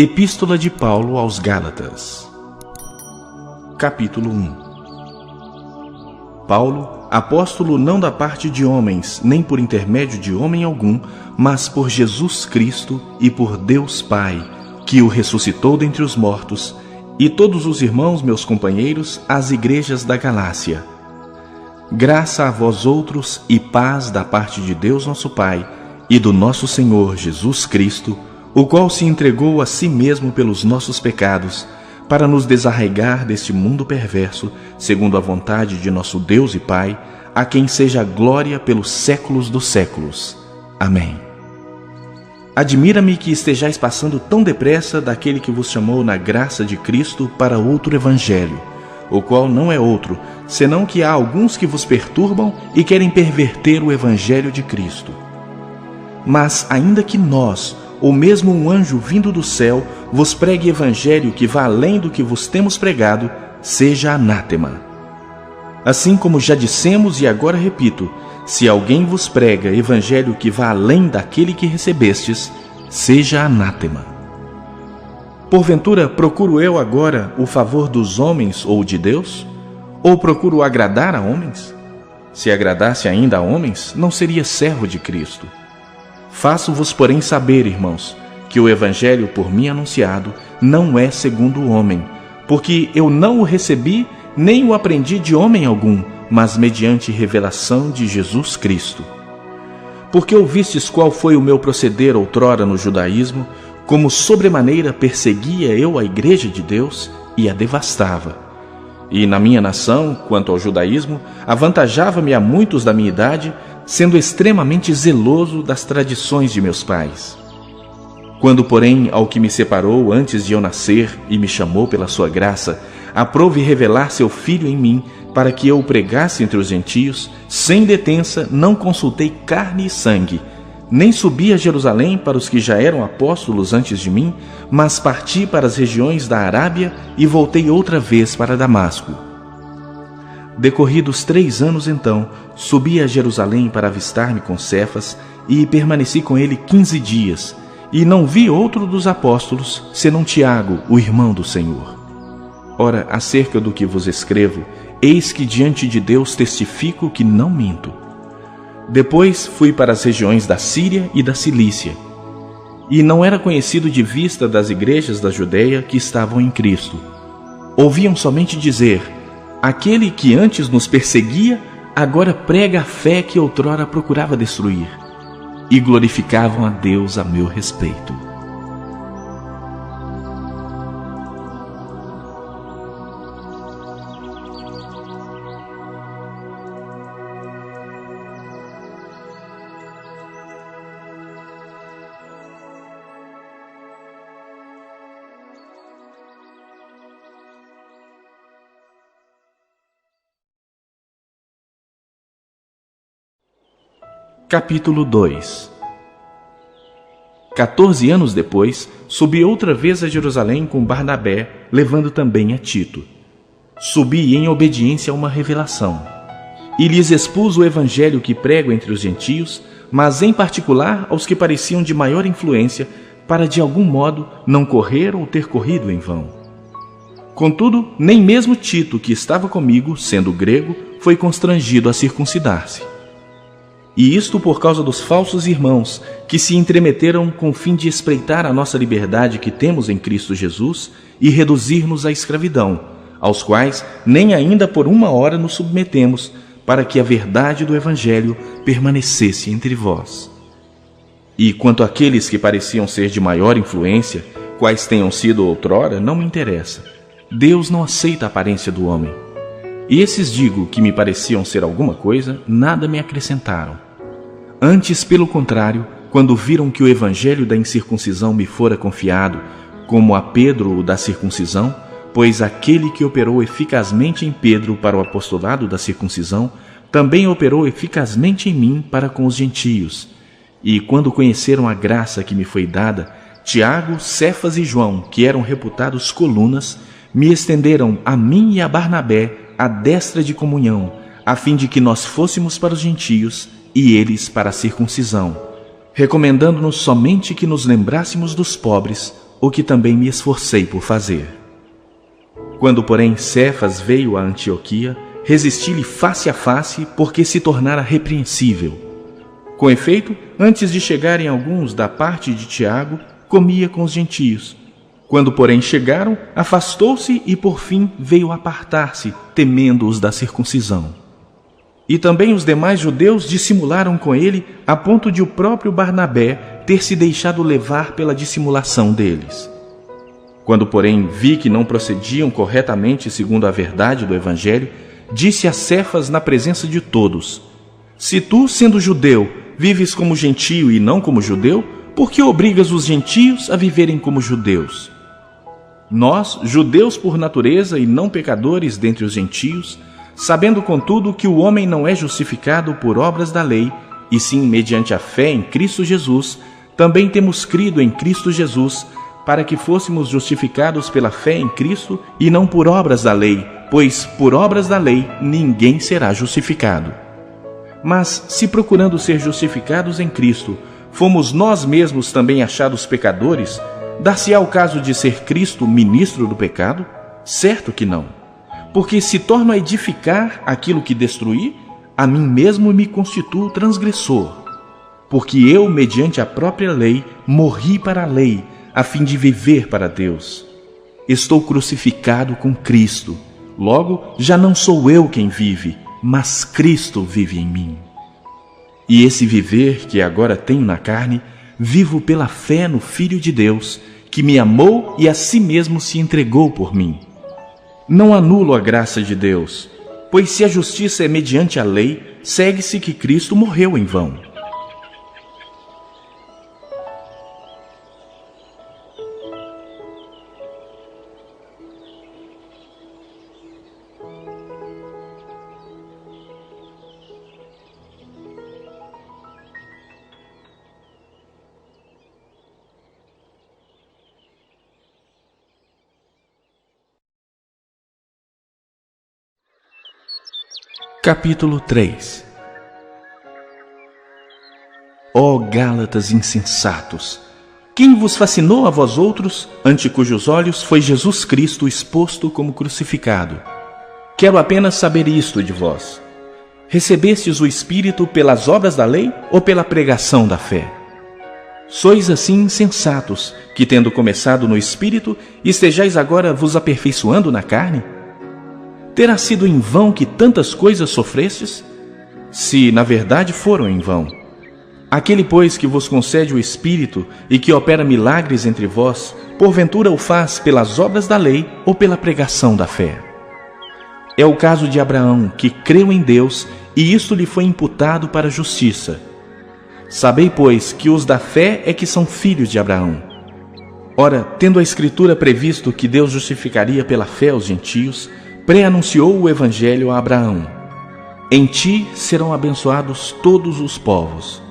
Epístola de Paulo aos Gálatas. Capítulo 1. Paulo, apóstolo não da parte de homens, nem por intermédio de homem algum, mas por Jesus Cristo e por Deus Pai, que o ressuscitou dentre os mortos, e todos os irmãos, meus companheiros, às igrejas da Galácia. Graça a vós outros e paz da parte de Deus nosso Pai e do nosso Senhor Jesus Cristo, o qual se entregou a si mesmo pelos nossos pecados, para nos desarraigar deste mundo perverso, segundo a vontade de nosso Deus e Pai, a quem seja a glória pelos séculos dos séculos. Amém. Admira-me que estejais passando tão depressa daquele que vos chamou na graça de Cristo para outro evangelho, o qual não é outro, senão que há alguns que vos perturbam e querem perverter o evangelho de Cristo. Mas ainda que nós, ou mesmo um anjo vindo do céu, vos pregue evangelho que vá além do que vos temos pregado, seja anátema. Assim como já dissemos e agora repito, se alguém vos prega evangelho que vá além daquele que recebestes, seja anátema. Porventura, procuro eu agora o favor dos homens ou de Deus? Ou procuro agradar a homens? Se agradasse ainda a homens, não seria servo de Cristo. Faço-vos, porém, saber, irmãos, que o evangelho por mim anunciado não é segundo o homem, porque eu não o recebi nem o aprendi de homem algum, mas mediante revelação de Jesus Cristo. Porque ouvistes qual foi o meu proceder outrora no judaísmo, como sobremaneira perseguia eu a igreja de Deus e a devastava. E na minha nação, quanto ao judaísmo, avantajava-me a muitos da minha idade, sendo extremamente zeloso das tradições de meus pais. Quando, porém, ao que me separou antes de eu nascer e me chamou pela sua graça, aprouve revelar seu Filho em mim, para que eu o pregasse entre os gentios, sem detença, não consultei carne e sangue, nem subi a Jerusalém para os que já eram apóstolos antes de mim, mas parti para as regiões da Arábia e voltei outra vez para Damasco. Decorridos 3 anos então, subi a Jerusalém para avistar-me com Cefas e permaneci com ele 15 dias, e não vi outro dos apóstolos, senão Tiago, o irmão do Senhor. Ora, acerca do que vos escrevo, eis que diante de Deus testifico que não minto. Depois fui para as regiões da Síria e da Cilícia, e não era conhecido de vista das igrejas da Judeia que estavam em Cristo. Ouviam somente dizer: aquele que antes nos perseguia, agora prega a fé que outrora procurava destruir. E glorificavam a Deus a meu respeito. Capítulo 2. 14 anos depois, subi outra vez a Jerusalém com Barnabé, levando também a Tito. Subi em obediência a uma revelação. E lhes expus o evangelho que prego entre os gentios, mas em particular aos que pareciam de maior influência, para de algum modo não correr ou ter corrido em vão. Contudo, nem mesmo Tito, que estava comigo, sendo grego, foi constrangido a circuncidar-se. E isto por causa dos falsos irmãos, que se entremeteram com o fim de espreitar a nossa liberdade que temos em Cristo Jesus e reduzir-nos à escravidão, aos quais nem ainda por 1 hora nos submetemos, para que a verdade do Evangelho permanecesse entre vós. E quanto àqueles que pareciam ser de maior influência, quais tenham sido outrora, não me interessa. Deus não aceita a aparência do homem. E esses, digo, que me pareciam ser alguma coisa, nada me acrescentaram. Antes, pelo contrário, quando viram que o evangelho da incircuncisão me fora confiado, como a Pedro o da circuncisão, pois aquele que operou eficazmente em Pedro para o apostolado da circuncisão, também operou eficazmente em mim para com os gentios. E quando conheceram a graça que me foi dada, Tiago, Cefas e João, que eram reputados colunas, me estenderam a mim e a Barnabé a destra de comunhão, a fim de que nós fôssemos para os gentios e eles para a circuncisão, recomendando-nos somente que nos lembrássemos dos pobres, o que também me esforcei por fazer. Quando, porém, Cefas veio a Antioquia, resisti-lhe face a face, porque se tornara repreensível. Com efeito, antes de chegarem alguns da parte de Tiago, comia com os gentios. Quando, porém, chegaram, afastou-se e, por fim, veio apartar-se, temendo os da circuncisão. E também os demais judeus dissimularam com ele, a ponto de o próprio Barnabé ter se deixado levar pela dissimulação deles. Quando, porém, vi que não procediam corretamente segundo a verdade do Evangelho, disse a Cefas na presença de todos: Se tu, sendo judeu, vives como gentio e não como judeu, por que obrigas os gentios a viverem como judeus? Nós, judeus por natureza e não pecadores dentre os gentios, sabendo, contudo, que o homem não é justificado por obras da lei, e sim mediante a fé em Cristo Jesus, também temos crido em Cristo Jesus, para que fôssemos justificados pela fé em Cristo e não por obras da lei, pois por obras da lei ninguém será justificado. Mas, se procurando ser justificados em Cristo, fomos nós mesmos também achados pecadores, dar-se-á o caso de ser Cristo ministro do pecado? Certo que não. Porque se torno a edificar aquilo que destruí, a mim mesmo me constituo transgressor. Porque eu, mediante a própria lei, morri para a lei, a fim de viver para Deus. Estou crucificado com Cristo. Logo, já não sou eu quem vive, mas Cristo vive em mim. E esse viver que agora tenho na carne, vivo pela fé no Filho de Deus, que me amou e a si mesmo se entregou por mim. Não anulo a graça de Deus, pois se a justiça é mediante a lei, segue-se que Cristo morreu em vão. Capítulo 3. Ó Gálatas insensatos! Quem vos fascinou a vós outros, ante cujos olhos foi Jesus Cristo exposto como crucificado? Quero apenas saber isto de vós. Recebestes o Espírito pelas obras da lei ou pela pregação da fé? Sois assim insensatos, que tendo começado no Espírito, estejais agora vos aperfeiçoando na carne? Terá sido em vão que tantas coisas sofrestes? Se, na verdade, foram em vão. Aquele, pois, que vos concede o Espírito e que opera milagres entre vós, porventura o faz pelas obras da lei ou pela pregação da fé? É o caso de Abraão, que creu em Deus, e isto lhe foi imputado para a justiça. Sabei, pois, que os da fé é que são filhos de Abraão. Ora, tendo a Escritura previsto que Deus justificaria pela fé os gentios, pré-anunciou o Evangelho a Abraão: Em ti serão abençoados todos os povos.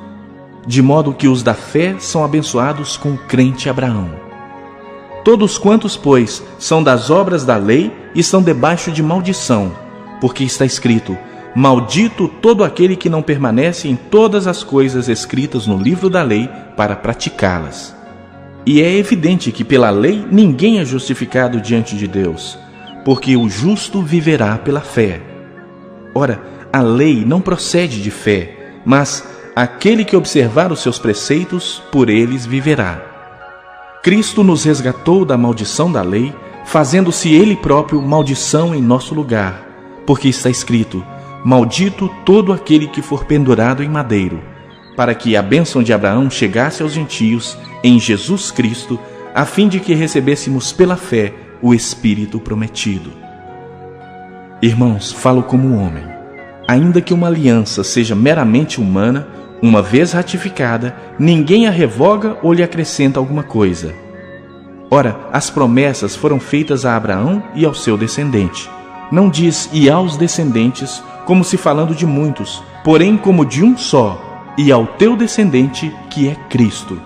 De modo que os da fé são abençoados com o crente Abraão. Todos quantos, pois, são das obras da lei estão debaixo de maldição, porque está escrito: Maldito todo aquele que não permanece em todas as coisas escritas no livro da lei para praticá-las. E é evidente que pela lei ninguém é justificado diante de Deus, porque o justo viverá pela fé. Ora, a lei não procede de fé, mas aquele que observar os seus preceitos, por eles viverá. Cristo nos resgatou da maldição da lei, fazendo-se Ele próprio maldição em nosso lugar, porque está escrito: Maldito todo aquele que for pendurado em madeiro, para que a bênção de Abraão chegasse aos gentios em Jesus Cristo, a fim de que recebêssemos pela fé o Espírito prometido. Irmãos, falo como homem. Ainda que uma aliança seja meramente humana, uma vez ratificada, ninguém a revoga ou lhe acrescenta alguma coisa. Ora, as promessas foram feitas a Abraão e ao seu descendente. Não diz "e aos descendentes", como se falando de muitos, porém como de um só, e ao teu descendente, que é Cristo.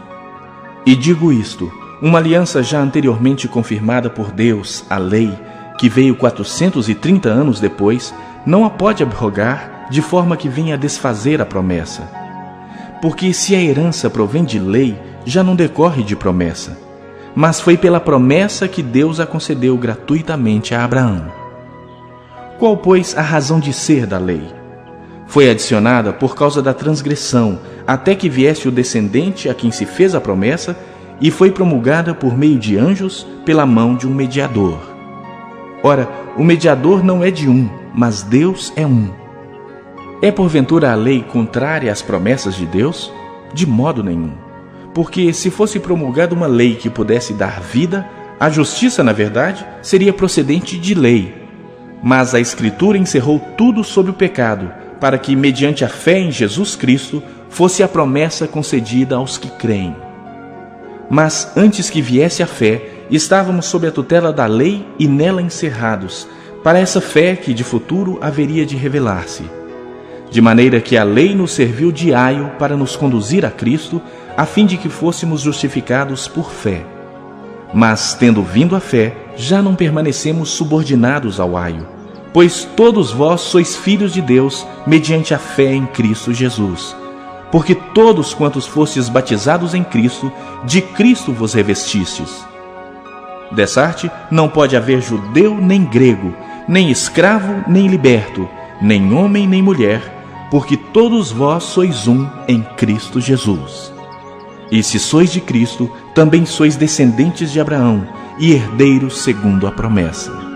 E digo isto: uma aliança já anteriormente confirmada por Deus, a lei, que veio 430 anos depois, não a pode abrogar, de forma que venha a desfazer a promessa. Porque se a herança provém de lei, já não decorre de promessa. mas foi pela promessa que Deus a concedeu gratuitamente a Abraão. Qual, pois, a razão de ser da lei? Foi adicionada por causa da transgressão, até que viesse o descendente a quem se fez a promessa, e foi promulgada por meio de anjos pela mão de um mediador. Ora, o mediador não é de um, mas Deus é um. É porventura a lei contrária às promessas de Deus? De modo nenhum. Porque se fosse promulgada uma lei que pudesse dar vida, a justiça, na verdade, seria procedente de lei. Mas a Escritura encerrou tudo sob o pecado, para que, mediante a fé em Jesus Cristo, fosse a promessa concedida aos que creem. Mas antes que viesse a fé, estávamos sob a tutela da lei e nela encerrados, para essa fé que de futuro haveria de revelar-se. De maneira que a lei nos serviu de aio para nos conduzir a Cristo, a fim de que fôssemos justificados por fé. Mas, tendo vindo a fé, já não permanecemos subordinados ao aio, pois todos vós sois filhos de Deus, mediante a fé em Cristo Jesus. Porque todos quantos fostes batizados em Cristo, de Cristo vos revestistes. Dessa arte não pode haver judeu nem grego, nem escravo nem liberto, nem homem nem mulher, porque todos vós sois um em Cristo Jesus. E se sois de Cristo, também sois descendentes de Abraão e herdeiros segundo a promessa.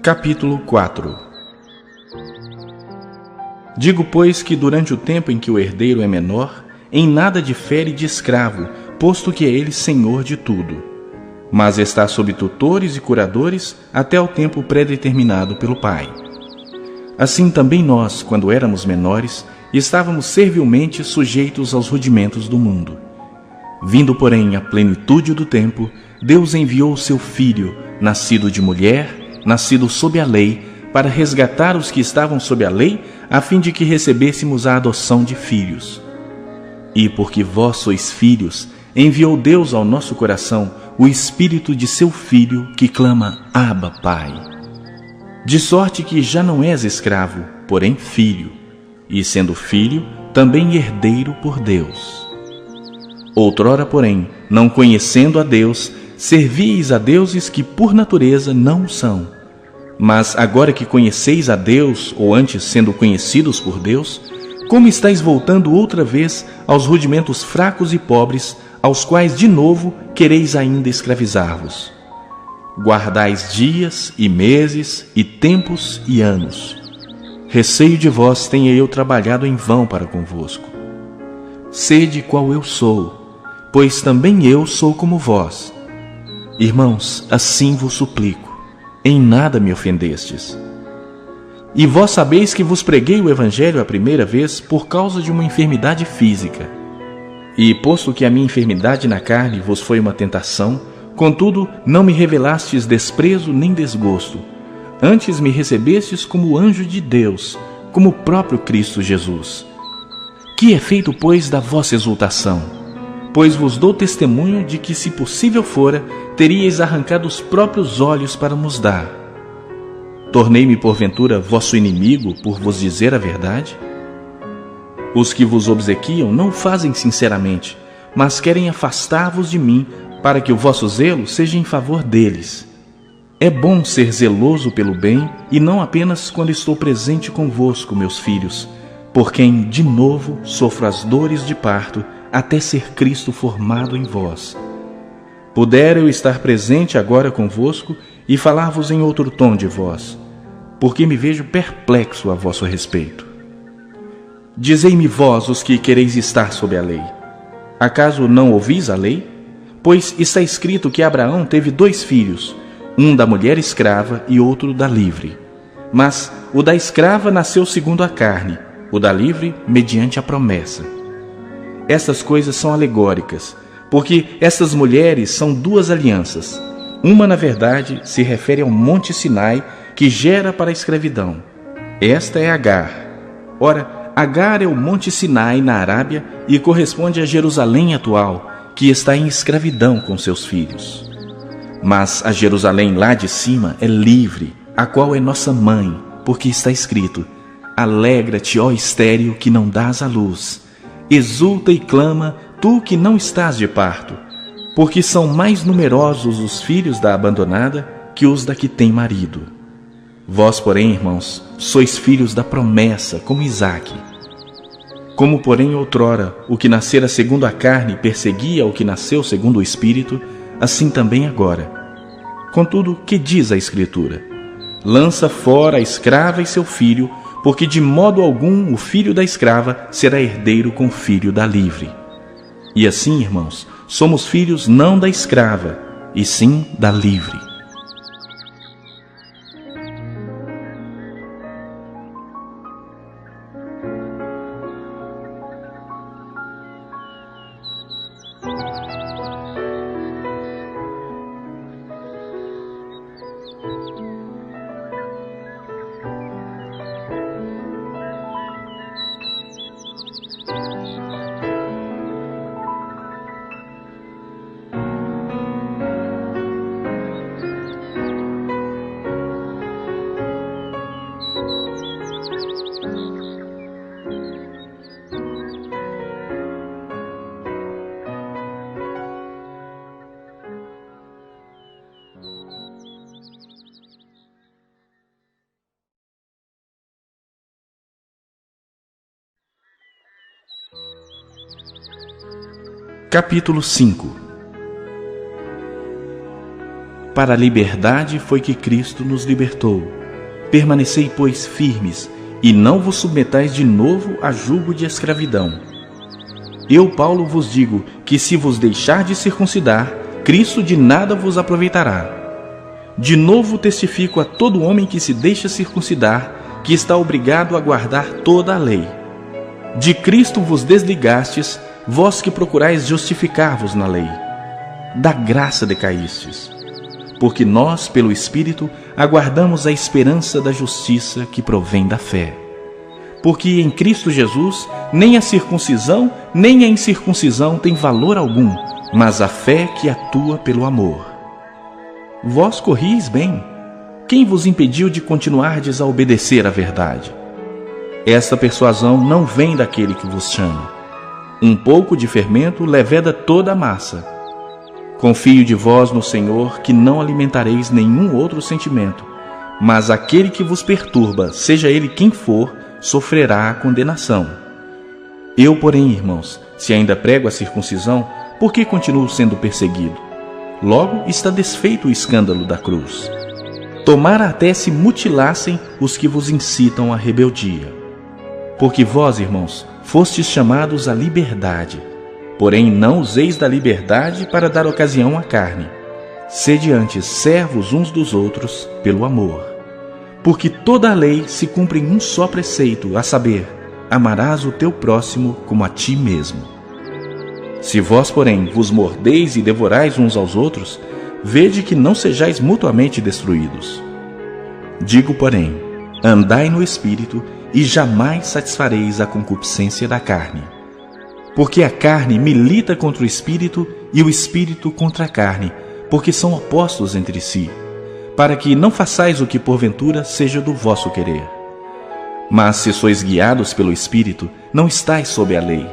Capítulo 4. Digo, pois, que durante o tempo em que o herdeiro é menor, em nada difere de escravo, posto que é ele senhor de tudo. Mas está sob tutores e curadores até o tempo predeterminado pelo Pai. Assim também nós, quando éramos menores, estávamos servilmente sujeitos aos rudimentos do mundo. Vindo, porém, a plenitude do tempo, Deus enviou o seu Filho, nascido de mulher, nascido sob a lei, para resgatar os que estavam sob a lei, a fim de que recebêssemos a adoção de filhos. E porque vós sois filhos, enviou Deus ao nosso coração o Espírito de seu Filho, que clama, Abba, Pai. De sorte que já não és escravo, porém filho, e sendo filho, também herdeiro por Deus. Outrora, porém, não conhecendo a Deus, servíeis a deuses que por natureza não são. Mas agora que conheceis a Deus, ou antes sendo conhecidos por Deus, como estáis voltando outra vez aos rudimentos fracos e pobres, aos quais de novo quereis ainda escravizar-vos? Guardais dias e meses e tempos e anos. Receio de vós tenha eu trabalhado em vão para convosco. Sede qual eu sou, pois também eu sou como vós. Irmãos, assim vos suplico, em nada me ofendestes. E vós sabeis que vos preguei o Evangelho a primeira vez por causa de uma enfermidade física. E posto que a minha enfermidade na carne vos foi uma tentação, contudo não me revelastes desprezo nem desgosto, antes me recebestes como anjo de Deus, como o próprio Cristo Jesus. Que é feito, pois, da vossa exultação? Pois vos dou testemunho de que, se possível fora, teríeis arrancado os próprios olhos para nos dar. Tornei-me, porventura, vosso inimigo por vos dizer a verdade? Os que vos obsequiam não o fazem sinceramente, mas querem afastar-vos de mim, para que o vosso zelo seja em favor deles. É bom ser zeloso pelo bem, e não apenas quando estou presente convosco, meus filhos, por quem, de novo, sofro as dores de parto, até ser Cristo formado em vós. Pudera eu estar presente agora convosco e falar-vos em outro tom de voz, porque me vejo perplexo a vosso respeito. Dizei-me vós, os que quereis estar sob a lei. Acaso não ouvis a lei? Pois está escrito que Abraão teve 2 filhos, um da mulher escrava e outro da livre. Mas o da escrava nasceu segundo a carne, o da livre mediante a promessa. Estas coisas são alegóricas, porque estas mulheres são 2 alianças. Uma, na verdade, se refere ao Monte Sinai, que gera para a escravidão. Esta é Agar. Ora, Agar é o Monte Sinai na Arábia e corresponde a Jerusalém atual, que está em escravidão com seus filhos. Mas a Jerusalém lá de cima é livre, a qual é nossa mãe, porque está escrito: alegra-te, ó estéril, que não dás à luz. Exulta e clama, tu que não estás de parto, porque são mais numerosos os filhos da abandonada que os da que tem marido. Vós, porém, irmãos, sois filhos da promessa, como Isaque. Como, porém, outrora, o que nascera segundo a carne perseguia o que nasceu segundo o Espírito, assim também agora. Contudo, que diz a Escritura? Lança fora a escrava e seu filho, porque de modo algum o filho da escrava será herdeiro com o filho da livre. E assim, irmãos, somos filhos não da escrava, e sim da livre. Capítulo 5. Para a liberdade foi que Cristo nos libertou. Permanecei, pois, firmes, e não vos submetais de novo a jugo de escravidão. Eu, Paulo, vos digo que se vos deixar de circuncidar, Cristo de nada vos aproveitará. De novo testifico a todo homem que se deixa circuncidar, que está obrigado a guardar toda a lei. De Cristo vos desligastes, vós que procurais justificar-vos na lei. Da graça decaístes. Porque nós, pelo Espírito, aguardamos a esperança da justiça que provém da fé. Porque em Cristo Jesus, nem a circuncisão, nem a incircuncisão tem valor algum, mas a fé que atua pelo amor. Vós corrieis bem. Quem vos impediu de continuardes a obedecer à verdade? Esta persuasão não vem daquele que vos chama. Um pouco de fermento leveda toda a massa. Confio de vós no Senhor que não alimentareis nenhum outro sentimento, mas aquele que vos perturba, seja ele quem for, sofrerá a condenação. Eu, porém, irmãos, se ainda prego a circuncisão, por que continuo sendo perseguido? Logo está desfeito o escândalo da cruz. Tomara até se mutilassem os que vos incitam à rebeldia. Porque vós, irmãos, fostes chamados à liberdade, porém não useis da liberdade para dar ocasião à carne. Sede antes servos uns dos outros pelo amor. Porque toda a lei se cumpre em um só preceito, a saber, amarás o teu próximo como a ti mesmo. Se vós, porém, vos mordeis e devorais uns aos outros, vede que não sejais mutuamente destruídos. Digo, porém, andai no Espírito, e jamais satisfareis a concupiscência da carne. Porque a carne milita contra o Espírito e o Espírito contra a carne, porque são opostos entre si, para que não façais o que porventura seja do vosso querer. Mas se sois guiados pelo Espírito, não estais sob a lei.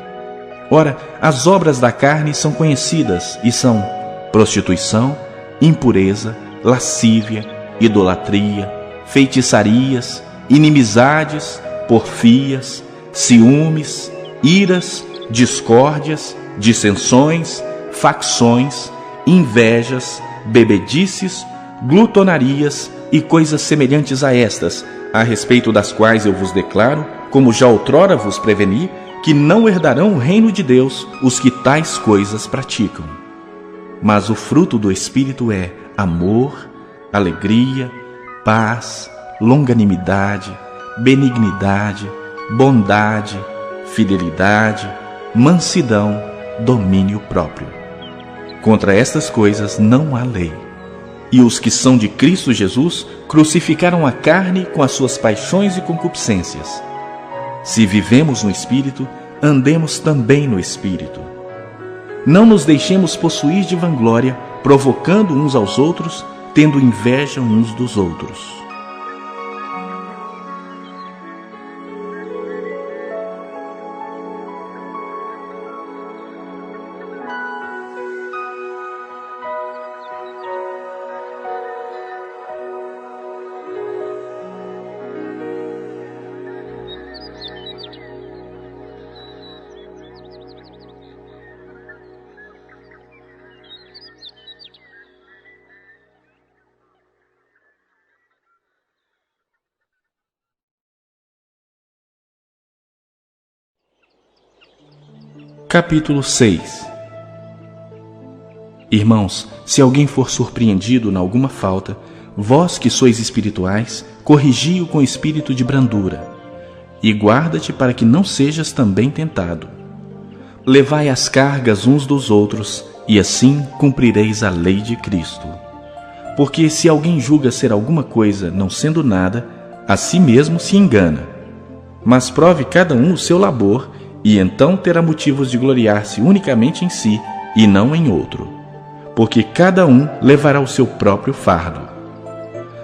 Ora, as obras da carne são conhecidas e são prostituição, impureza, lascívia, idolatria, feitiçarias, inimizades, porfias, ciúmes, iras, discórdias, dissensões, facções, invejas, bebedices, glutonarias e coisas semelhantes a estas, a respeito das quais eu vos declaro, como já outrora vos preveni, que não herdarão o reino de Deus os que tais coisas praticam. Mas o fruto do Espírito é amor, alegria, paz, longanimidade, benignidade, bondade, fidelidade, mansidão, domínio próprio. Contra estas coisas não há lei. E os que são de Cristo Jesus crucificaram a carne com as suas paixões e concupiscências. Se vivemos no Espírito, andemos também no Espírito. Não nos deixemos possuir de vanglória, provocando uns aos outros, tendo inveja uns dos outros. Capítulo 6. Irmãos, se alguém for surpreendido em alguma falta, vós que sois espirituais, corrigi-o com espírito de brandura, e guarda-te para que não sejas também tentado. Levai as cargas uns dos outros, e assim cumprireis a lei de Cristo. Porque se alguém julga ser alguma coisa, não sendo nada, a si mesmo se engana. Mas prove cada um o seu labor, e então terá motivos de gloriar-se unicamente em si e não em outro, porque cada um levará o seu próprio fardo.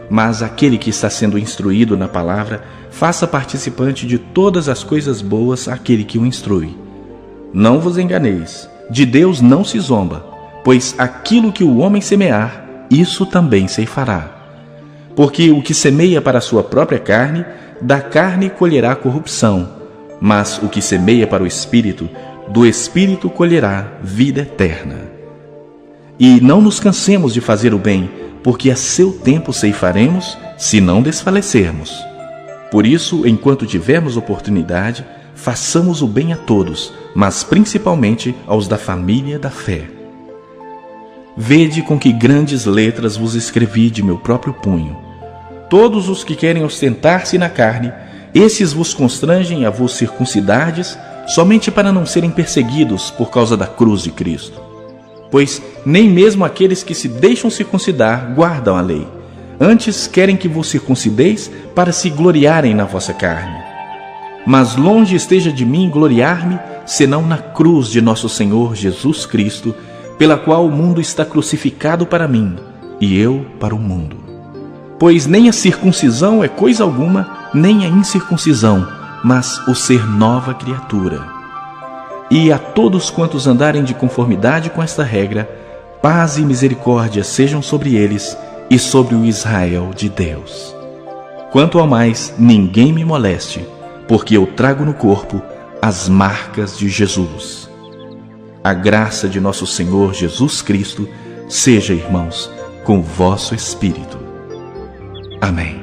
Mas aquele que está sendo instruído na palavra, faça participante de todas as coisas boas aquele que o instrui. Não vos enganeis, de Deus não se zomba, pois aquilo que o homem semear, isso também ceifará. Porque o que semeia para a sua própria carne, da carne colherá corrupção, mas o que semeia para o Espírito, do Espírito colherá vida eterna. E não nos cansemos de fazer o bem, porque a seu tempo ceifaremos, se não desfalecermos. Por isso, enquanto tivermos oportunidade, façamos o bem a todos, mas principalmente aos da família da fé. Vede com que grandes letras vos escrevi de meu próprio punho. Todos os que querem ostentar-se na carne, esses vos constrangem a vos circuncidardes, somente para não serem perseguidos por causa da cruz de Cristo. Pois nem mesmo aqueles que se deixam circuncidar guardam a lei. Antes querem que vos circuncideis para se gloriarem na vossa carne. Mas longe esteja de mim gloriar-me, senão na cruz de nosso Senhor Jesus Cristo, pela qual o mundo está crucificado para mim, e eu para o mundo. Pois nem a circuncisão é coisa alguma, nem a incircuncisão, mas o ser nova criatura. E a todos quantos andarem de conformidade com esta regra, paz e misericórdia sejam sobre eles e sobre o Israel de Deus. Quanto ao mais, ninguém me moleste, porque eu trago no corpo as marcas de Jesus. A graça de nosso Senhor Jesus Cristo seja, irmãos, com o vosso espírito. Amém.